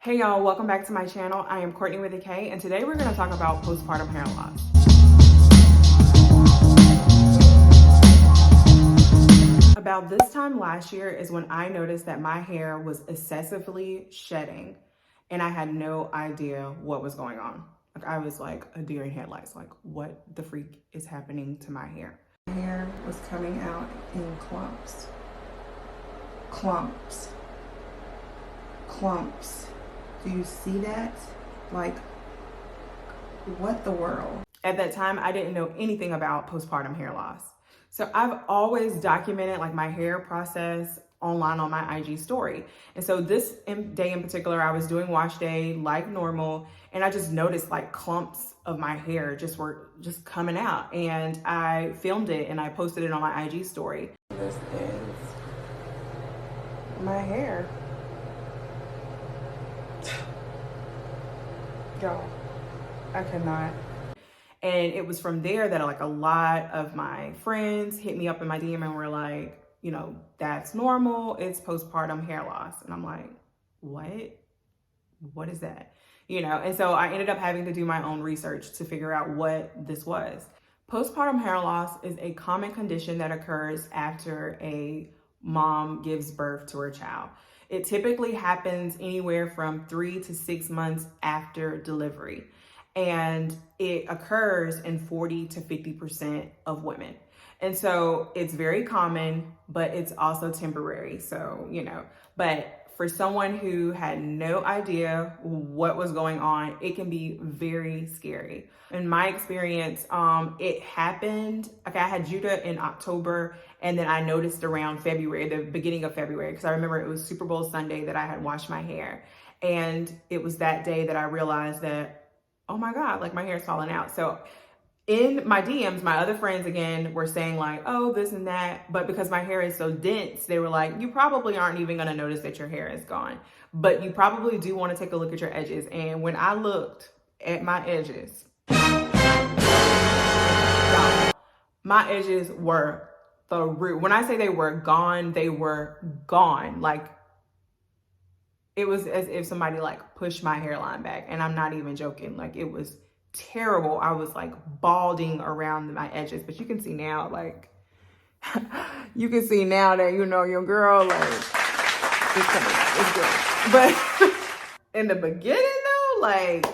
Hey y'all, welcome back to my channel. I am Courtney with a K, and today we're going to talk about postpartum hair loss. About this time last year is when I noticed that my hair was excessively shedding, and I had no idea what was going on. Like, I was like a deer in headlights, like what the freak is happening to my hair? My hair was coming out in clumps. Clumps. Clumps. Do you see that? Like, what the world? At that time, I didn't know anything about postpartum hair loss. So I've always documented like my hair process online on my IG story. And so this day in particular, I was doing wash day like normal, and I just noticed like clumps of my hair were coming out. And I filmed it and I posted it on my IG story. This is my hair. Y'all, I cannot. And it was from there that like a lot of my friends hit me up in my DM and were like, you know, that's normal. It's postpartum hair loss. And I'm like, what? What is that? You know, and so I ended up having to do my own research to figure out what this was. Postpartum hair loss is a common condition that occurs after a mom gives birth to her child. It typically happens anywhere from 3 to 6 months after delivery, and it occurs in 40 to 50% of women. And so it's very common, but it's also temporary. So, you know, but for someone who had no idea what was going on, it can be very scary. In my experience, it happened, okay, I had Judah in October, and then I noticed around February, the beginning of February, because I remember it was Super Bowl Sunday that I had washed my hair. And it was that day that I realized that, oh my God, like my hair's falling out. So in my DMs, my other friends again were saying like, oh, this and that. But because my hair is so dense, they were like, you probably aren't even gonna notice that your hair is gone. But you probably do wanna take a look at your edges. And when I looked at my edges, my edges were through. When I say they were gone, they were gone. Like, it was as if somebody like pushed my hairline back. And I'm not even joking. Like, it was terrible. I was like balding around my edges, but you can see now, like, you can see now that, you know, your girl, like, it's coming back, it's good. But in the beginning though, like,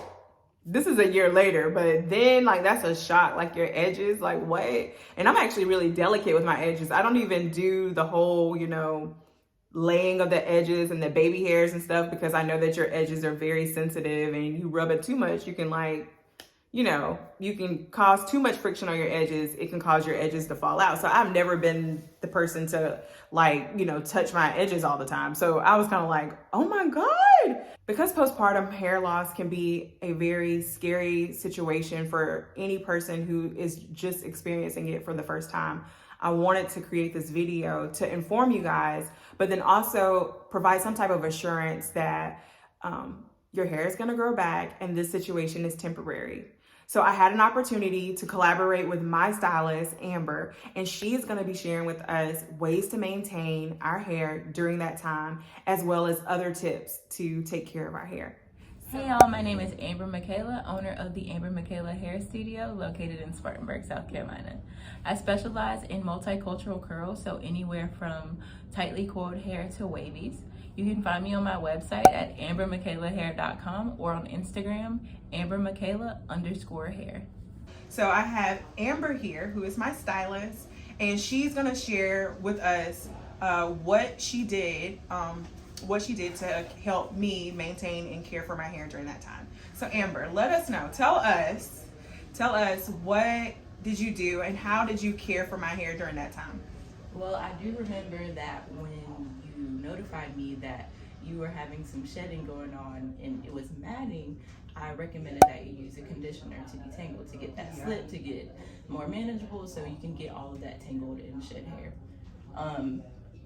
this is a year later, but then like, that's a shock, like your edges, like what? And I'm actually really delicate with my edges. I don't even do the whole, you know, laying of the edges and the baby hairs and stuff, because I know that your edges are very sensitive, and you rub it too much, you can like, you know, you can cause too much friction on your edges. It can cause your edges to fall out. So I've never been the person to like, you know, touch my edges all the time. So I was kind of like, oh my God. Because postpartum hair loss can be a very scary situation for any person who is just experiencing it for the first time, I wanted to create this video to inform you guys, but then also provide some type of assurance that your hair is gonna grow back and this situation is temporary. So I had an opportunity to collaborate with my stylist, Amber, and she is gonna be sharing with us ways to maintain our hair during that time, as well as other tips to take care of our hair. Hey y'all, my name is Amber Michaela, owner of the Amber Michaela Hair Studio located in Spartanburg, South Carolina. I specialize in multicultural curls, so anywhere from tightly coiled hair to wavies. You can find me on my website at ambermichaelahair.com or on Instagram, ambermichaela_hair. So I have Amber here, who is my stylist, and she's gonna share with us what she did to help me maintain and care for my hair during that time. So Amber, let us know. Tell us what did you do and how did you care for my hair during that time? Well, I do remember that when you notified me that you were having some shedding going on and it was matting, I recommended that you use a conditioner to detangle, to get that slip, to get more manageable so you can get all of that tangled and shed hair.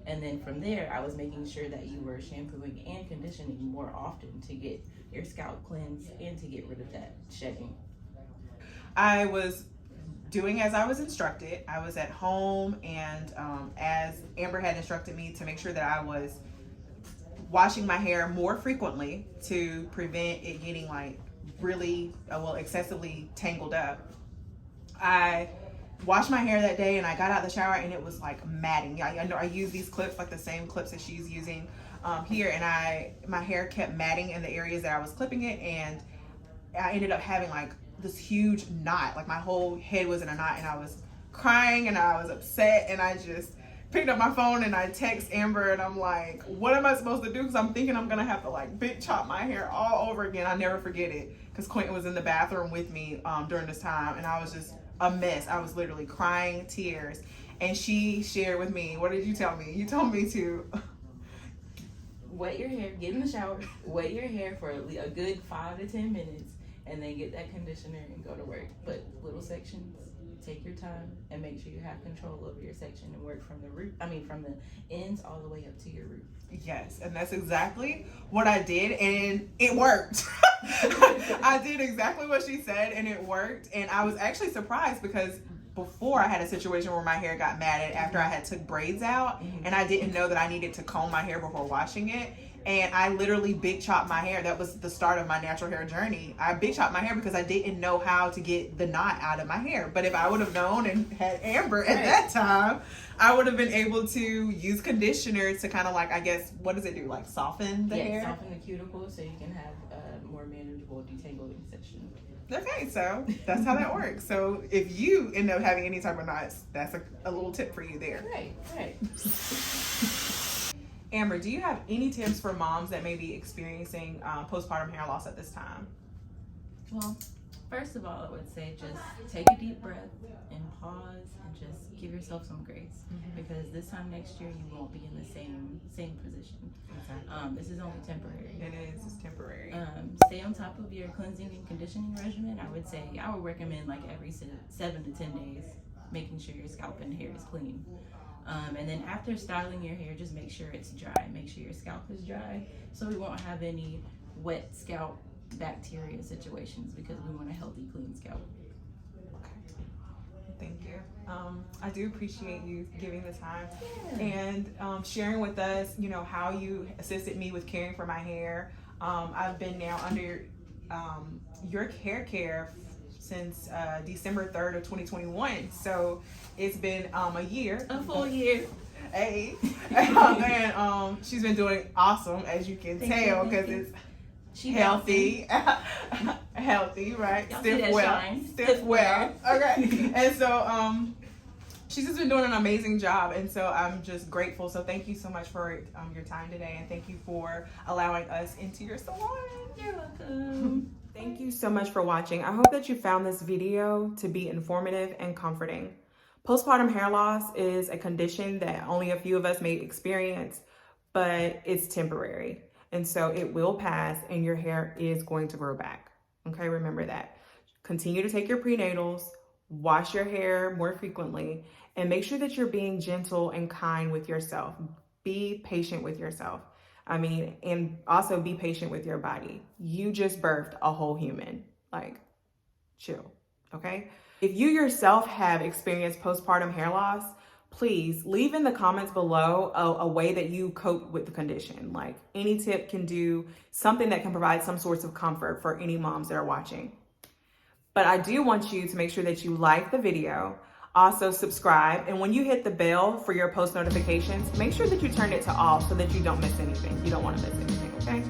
And then from there, I was making sure that you were shampooing and conditioning more often to get your scalp cleansed and to get rid of that shedding. I was doing as I was instructed. I was at home, and as Amber had instructed me, to make sure that I was washing my hair more frequently to prevent it getting like really, excessively tangled up. I washed my hair that day and I got out of the shower and it was like matting. I know I use these clips, like the same clips that she's using here, and my hair kept matting in the areas that I was clipping it, and I ended up having like this huge knot. Like my whole head was in a knot, and I was crying and I was upset, and I just picked up my phone and I text Amber and I'm like, what am I supposed to do? Because I'm thinking I'm gonna have to like big chop my hair all over again. I never forget it because Quentin was in the bathroom with me during this time, and I was just a mess. I was literally crying tears, and she shared with me, what did you tell me? You told me to wet your hair, get in the shower, wet your hair for a good 5 to 10 minutes, and then get that conditioner and go to work. But little sections, take your time and make sure you have control over your section and work from the root, from the ends all the way up to your root. Yes, and that's exactly what I did, and it worked. I did exactly what she said, and it worked. And I was actually surprised because before I had a situation where my hair got matted after I had took braids out, and I didn't know that I needed to comb my hair before washing it. And I literally big chopped my hair. That was the start of my natural hair journey. I big chopped my hair because I didn't know how to get the knot out of my hair. But if I would have known and had Amber at that time, I would have been able to use conditioner to kind of like, I guess, what does it do? Like soften the hair? Soften the cuticle so you can have a more manageable detangling section. Okay, so that's how that works. So if you end up having any type of knots, that's a little tip for you there. Right. Amber, do you have any tips for moms that may be experiencing postpartum hair loss at this time? Well, first of all, I would say just take a deep breath and pause and just give yourself some grace, because this time next year you won't be in the same position. Exactly. This is only temporary. It's temporary. Stay on top of your cleansing and conditioning regimen. I would recommend like every 7 to 10 days, making sure your scalp and hair is clean. And then after styling your hair, just make sure it's dry. Make sure your scalp is dry so we won't have any wet scalp bacteria situations, because we want a healthy, clean scalp. Okay. Thank you. I do appreciate you giving the time and sharing with us, how you assisted me with caring for my hair. I've been now under your hair care since December 3rd of 2021. So it's been a year. A full year. Hey. And she's been doing awesome, as you can tell, because it's healthy. Healthy, right? Stiff well. Okay. And so she's just been doing an amazing job, and so I'm just grateful. So thank you so much for your time today, and thank you for allowing us into your salon. You're welcome. Thank you so much for watching. I hope that you found this video to be informative and comforting. Postpartum hair loss is a condition that only a few of us may experience, but it's temporary. And so it will pass and your hair is going to grow back. Okay, remember that. Continue to take your prenatals, wash your hair more frequently, and make sure that you're being gentle and kind with yourself. Be patient with yourself. And also be patient with your body. You just birthed a whole human. Like, chill, okay? If you yourself have experienced postpartum hair loss, please leave in the comments below a way that you cope with the condition. Like, any tip can do something that can provide some sorts of comfort for any moms that are watching. But I do want you to make sure that you like the video, also subscribe, and when you hit the bell for your post notifications, make sure that you turn it to all so that you don't miss anything. You don't want to miss anything, okay?